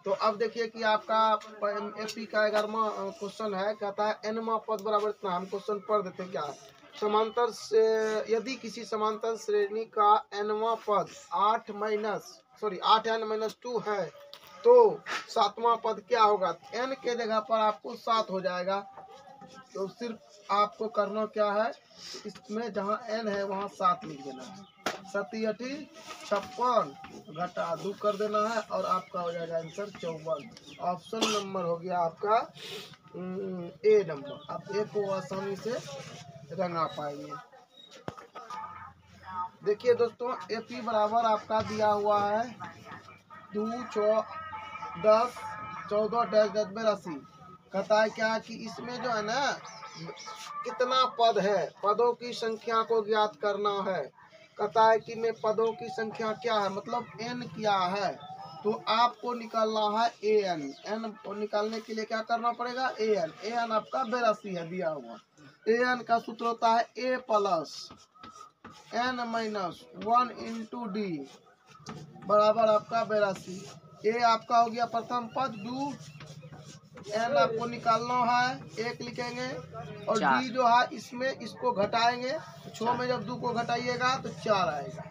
तो अब देखिए कि आपका एपी का 11वां क्वेश्चन है, कहता है एनवां पद बराबर इतना। हम क्वेश्चन पढ़ देते हैं क्या है। समांतर से यदि किसी समांतर श्रेणी का एनवां पद 8n-2 है तो सातवां पद क्या होगा। एन के जगह पर आपको 7 हो जाएगा। तो सिर्फ आपको करना क्या है, इसमें जहाँ एन है वहाँ 7 लिख देना है। 7 × 56 घटा 2 कर देना है और आपका हो जाएगा आंसर 54। ऑप्शन नंबर हो गया आपका ए नंबर। आप ए को आसानी से रंगा पाएंगे। देखिए दोस्तों, एपी बराबर आपका दिया हुआ है 2, 10, 14 - 82। कहता है क्या कि इसमें जो है ना कितना पद है, पदों की संख्या को ज्ञात करना है। कहता है कि मैं पदों की संख्या क्या है, मतलब एन क्या है। तो आपको निकालना है ए एन। एन को निकालने के लिए क्या करना पड़ेगा, ए एन। ए एन आपका 82 है दिया हुआ। ए एन का सूत्र होता है ए प्लस n - 1 × d बराबर आपका 82। ए आपका हो गया प्रथम पद 2, एन आपको निकालना है 1 लिखेंगे और डी जो है इसमें इसको घटाएंगे। 6 में जब 2 को घटाइएगा तो 4 आएगा।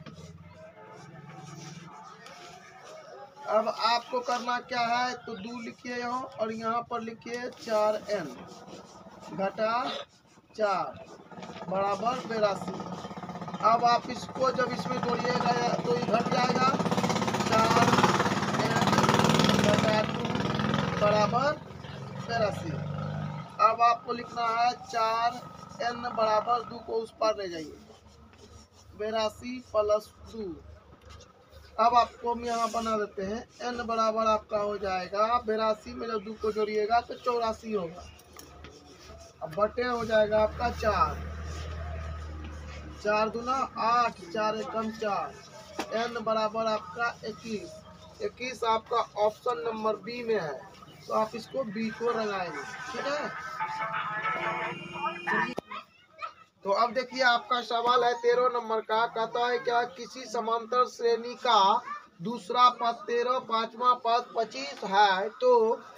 अब आपको करना क्या है, तो 2 लिखिए यहाँ और यहाँ पर लिखिए 4n घटा 4 बराबर 82। अब आप इसको जब इसमें जोड़िएगा तो ये घट जाएगा। 4n घटा 2 बराबर 82। अब आपको लिखना है 4n बराबर 2 को उस पार ले जाइए, 82 + 2। अब आपको हम यहाँ बना देते हैं n बराबर आपका हो जाएगा 82 में जब 2 को जोड़िएगा तो 84 होगा। अब बटे हो जाएगा आपका 4, 4 दूना 8, 4 एकम 4। n बराबर आपका 21। 21 आपका ऑप्शन नंबर बी में है, तो आप इसको बी को लगाएंगे। ठीक है। तो अब देखिए आपका सवाल है 13 नंबर का। कहता है क्या किसी समांतर श्रेणी का दूसरा पद 13, पांचवा पद 25 है तो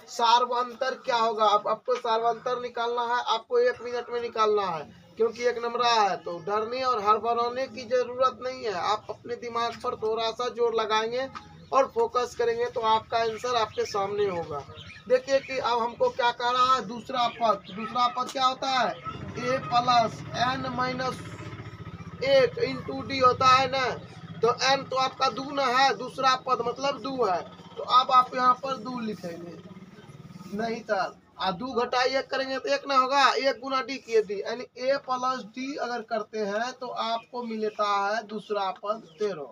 सार्वंतर क्या होगा। आपको सार्वंतर निकालना है, आपको 1 मिनट में निकालना है, क्योंकि 1 नंबरा है तो डरने और हड़बड़ाने की जरूरत नहीं है। आप अपने दिमाग पर थोड़ा सा जोर लगाएंगे और फोकस करेंगे तो आपका आंसर आपके सामने होगा। देखिए कि अब हमको क्या कह रहा है, दूसरा पद। दूसरा पद क्या होता है, a + n - 1 × d होता है ना। तो n तो आपका 2 न है, दूसरा पद मतलब 2 है, तो अब आप यहाँ पर 2 लिखेंगे। नहीं सर, 2 घटा 1 करेंगे तो 1 ना होगा, 1 × d किए d, यानी a + d अगर करते हैं तो आपको मिलता है दूसरा पद 13।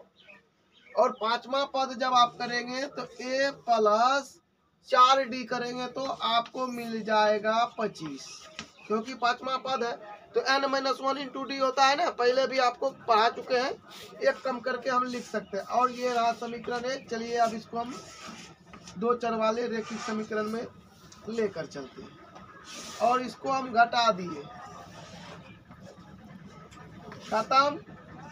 और पांचवा पद जब आप करेंगे तो a + 4d करेंगे तो आपको मिल जाएगा 25, क्योंकि पांचवा पद है। तो n - 1 × d होता है ना, पहले भी आपको पढ़ा चुके हैं। एक कम करके हम लिख सकते हैं और ये रहा समीकरण 1। चलिए अब इसको हम 2 चर वाले रेखिक समीकरण में लेकर चलते हैं और इसको हम घटा दिए, खत्म।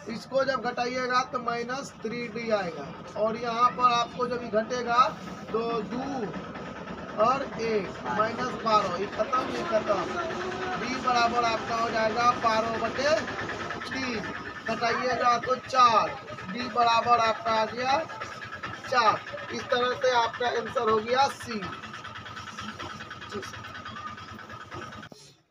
इसको जब घटाइएगा तो -3d आएगा और यहाँ पर आपको जब घटेगा तो 2 और 1 -12, ये खत्म, ये खत्म। d बराबर आपका हो जाएगा 12/3। घटाइएगा तो 4, d बराबर आपका आ गया 4। इस तरह से आपका आंसर हो गया सी।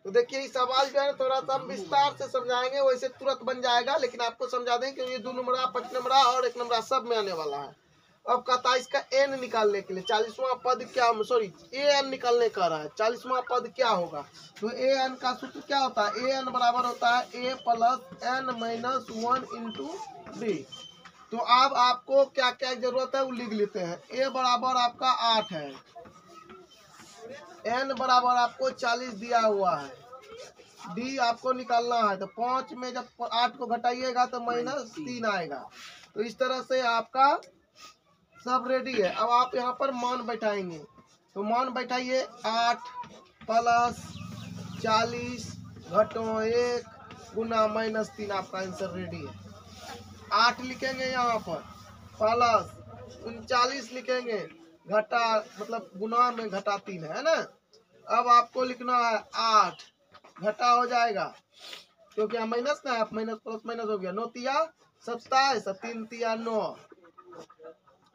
तो देखिए इस सवाल जो है थोड़ा सा हम विस्तार से समझाएंगे, वैसे तुरंत बन जाएगा लेकिन आपको समझा देंगे क्योंकि 2 नंबरा, 5 नंबरा और 1 नंबरा सब में आने वाला है। अब कहता है इसका n निकालने के लिए 40वां पद क्या, सॉरी an निकालने का रहा है। 40वां पद क्या होगा, तो an का सूत्र क्या होता है, an बराबर होता है a + n - 1 × d। तो अब आपको क्या क्या जरूरत है वो लिख लेते हैं। a बराबर आपका 8 है, n बराबर आपको 40 दिया हुआ है, d आपको निकालना है। तो 5 में जब 8 को घटाइएगा तो -3 आएगा। तो इस तरह से आपका सब रेडी है। अब आप यहाँ पर मान बैठाएंगे, तो मान बैठाइए 8 + 40 घटो 1 गुना -3, आपका आंसर रेडी है। 8 लिखेंगे यहाँ पर प्लस 39 लिखेंगे घटा मतलब गुना में घटा 3 है ना। अब आपको लिखना है 8 घटा हो जाएगा क्योंकि यहाँ माइनस ना है, आप माइनस प्लस माइनस हो गया। 9 तिया 27, 3 तिया 9,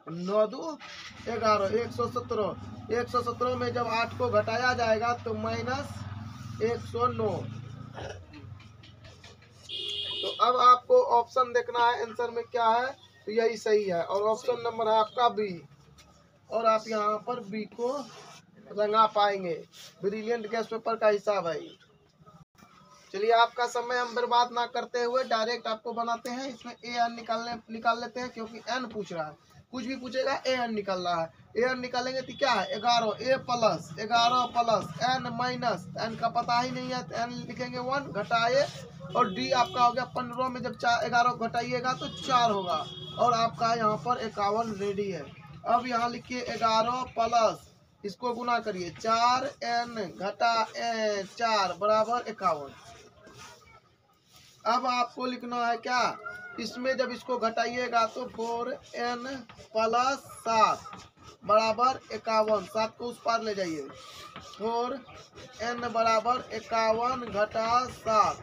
9 दू 11, 117। 117 में जब 8 को घटाया जाएगा तो -109। तो अब आपको ऑप्शन देखना है आंसर में क्या है, तो यही सही है और ऑप्शन नंबर है आपका बी। और आप यहाँ पर बी को रंगा पाएंगे। ब्रिलियंट गैस पेपर का हिसाब है। चलिए आपका समय हम बर्बाद ना करते हुए डायरेक्ट आपको बनाते हैं। इसमें ए एन निकाल लेते हैं क्योंकि एन पूछ रहा है, कुछ भी पूछेगा ए एन निकाल रहा है। ए एन निकालेंगे तो क्या है 11, A plus 11 plus N minus N का पता ही नहीं है तो एन लिखेंगे 1 घटाए। और डी आपका हो गया 15 में जब 11 घटाइएगा तो 4 होगा और आपका यहाँ पर 51 रेडी है। अब यहाँ लिखिए 11 प्लस इसको गुना करिए 4 एन घटा एन 4 बराबर 51। अब आपको लिखना है क्या, इसमें जब इसको घटाइएगा तो 4n प्लस 7 बराबर 51। 7 को उस पार ले जाइए। 4n बराबर 51 घटा 7,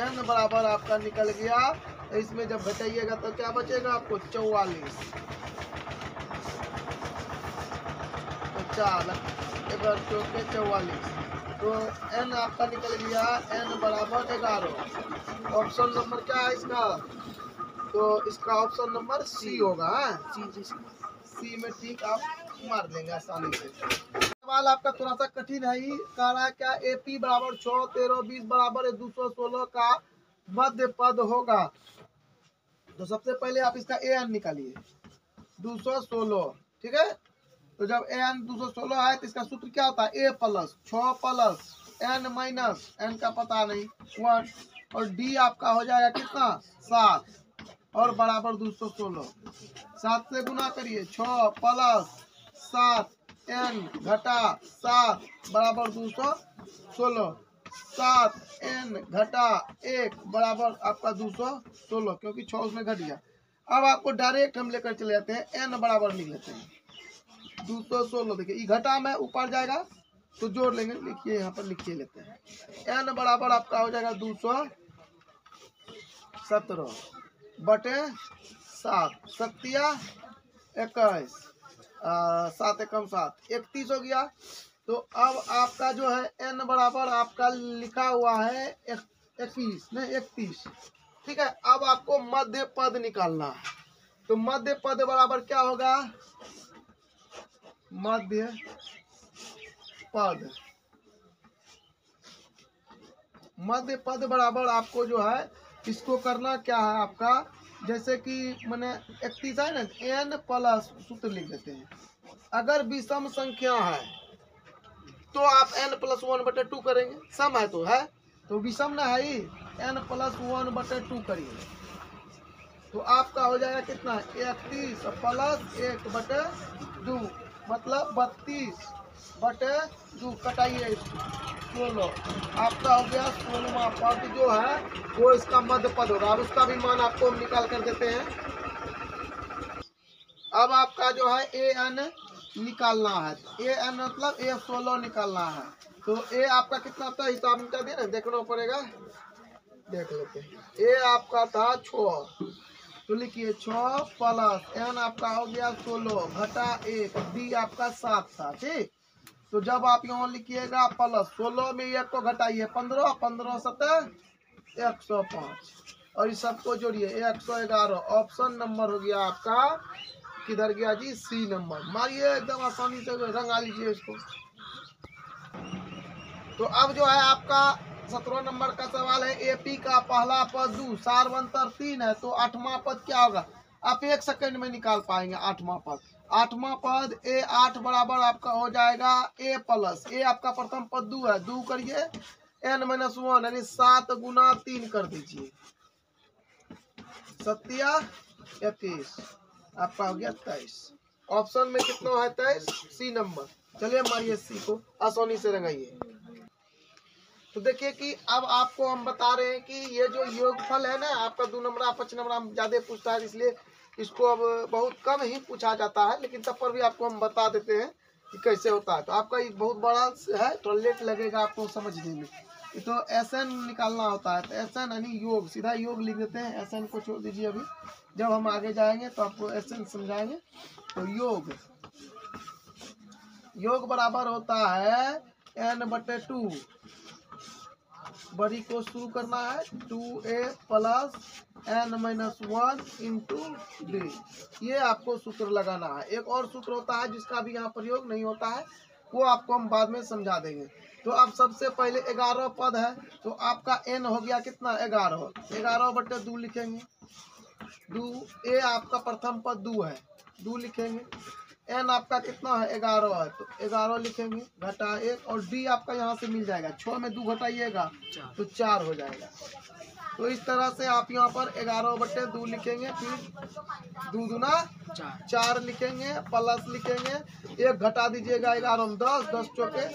n बराबर आपका निकल गया। इसमें जब घटाइएगा तो क्या बचेगा आपको 44। तो 4 चौके 44, तो n आपका निकल गया n बराबर 11। ऑप्शन नंबर क्या है इसका, तो इसका ऑप्शन नंबर सी होगा। सी में ठीक आप मार देंगे आसानी से। सवाल आपका थोड़ा सा कठिन है ही, कह रहा है क्या AP बराबर 6, 13, 20 बराबर 216 का मध्य पद होगा। तो सबसे पहले आप इसका an निकालिए 216, ठीक है। तो जब an 216 है तो इसका सूत्र क्या होता है, a plus 6 plus n minus n का पता नहीं 1, और d आपका हो जाएगा कितना 7 और बराबर 216। 7 से गुना करिए 6 प्लस 7 n घटा 7 बराबर 216। 7 n घटा 1 बराबर आपका 216 क्योंकि 6 उसमें घट गया। अब आपको डायरेक्ट हम लेकर चले जाते हैं, n बराबर लिख लेते हैं 216। देखिए घटा में ऊपर जाएगा तो जोड़ लेंगे, लिखिए यहाँ पर लिखिए लेते हैं। n बराबर आपका हो जाएगा 217 बटे 7, 7 या 21, 7 एकम 7, 31 हो गया। तो अब आपका जो है n बराबर आपका लिखा हुआ है 21 नहीं 31, ठीक है। अब आपको मध्य पद निकालना है, तो मध्य पद बराबर क्या होगा, मध्य पद, मध्य पद बराबर आपको जो है इसको करना क्या है आपका, जैसे कि मैंने 31 है ना, n प्लस सूत्र लिख देते हैं। अगर विषम संख्या है तो आप n प्लस 1/2 करेंगे, सम है तो विषम ना है ही, n प्लस 1/2 करिए तो आपका हो जाएगा कितना 31 प्लस 1/2 मतलब 32/2। कटाइए 16, आपका हो गया 16वां पद जो है वो इसका मध्य पद होगा। अब उसका भी मान आपको हम निकाल कर देते हैं। अब आपका जो है an निकालना है, an मतलब A16 निकालना है। तो a आपका कितना था हिसाब मिटा दिया ना, देखना पड़ेगा, देख लेते हैं। a आपका था 6, तो लिखिए 6 प्लस n आपका हो गया 16 घटा 1, d आपका 7 था, ठीक। तो जब आप यहाँ लिखिएगा प्लस 16 में 1 को घटाइए 15, 15 7 105 और इस सबको जोड़िए 111। ऑप्शन नंबर हो गया आपका किधर गया जी, सी नंबर। मारिए एकदम आसानी से रंगा लीजिए इसको। तो अब जो है आपका 17 नंबर का सवाल है, एपी का पहला पद 2 सार्वंतर 3 है तो 8वां पद क्या होगा। आप 1 सेकंड में निकाल पाएंगे 8वां पद। 8वां पद A8 बराबर आपका हो जाएगा a प्लस a आपका प्रथम पद 2 है, 2 करिए n-1 यानी 7 गुना 3 कर दीजिए, 7 या 21 आपका हो गया 23। ऑप्शन में कितना है 23, सी नंबर। चलिए मारिए सी को आसानी से रंगाइए। तो देखिए कि अब आपको हम बता रहे हैं कि ये जो योगफल है ना आपका 2 नंबर 5 नंबर ज्यादा पूछता है, इसलिए इसको अब बहुत कम ही पूछा जाता है, लेकिन तब पर भी आपको हम बता देते हैं कि कैसे होता है। तो आपका ये बहुत बड़ा है, थोड़ा लेट लगेगा आपको समझने में। तो SN निकालना होता है, तो SN यानी योग, सीधा योग लिख देते हैं। SN को छोड़ दीजिए, अभी जब हम आगे जाएंगे तो आपको SN समझाएंगे। तो योग बराबर होता है N/2। बड़ी को शुरू करना है 2A + N-1 × D। ये आपको सूत्र लगाना है। एक और सूत्र होता है जिसका भी यहाँ प्रयोग नहीं होता है, वो आपको हम बाद में समझा देंगे। तो अब सबसे पहले 11 पद है, तो आपका N हो गया कितना 11। 11/2 लिखेंगे। 2 A आपका प्रथम पद 2 है, 2 लिखेंगे। N आपका कितना है 11 है, तो 11 लिखेंगे, घटा 1। और D आपका यहाँ से मिल जाएगा, 6 में 2 घटाइएगा तो 4 हो जाएगा। तो इस तरह से आप यहाँ पर 11/2 लिखेंगे, फिर 2 दूना 4 लिखेंगे, प्लस लिखेंगे, 1 घटा दीजिएगा 11 में 10, 10 चौके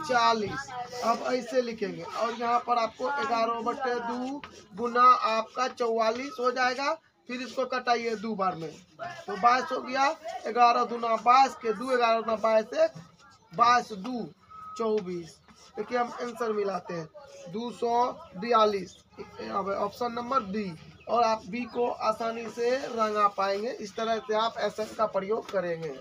40। अब ऐसे लिखेंगे, और यहाँ पर आपको 11/2 गुना आपका 44 हो जाएगा। फिर इसको कटाइए 2 बार में, तो 22 हो गया। 11 दूना 22 के 2, 11 दूना 22, 22 2 24। देखिए हम आंसर मिलाते हैं 242। अब ऑप्शन नंबर बी, और आप बी को आसानी से रंगा पाएंगे। इस तरह से आप SN का प्रयोग करेंगे।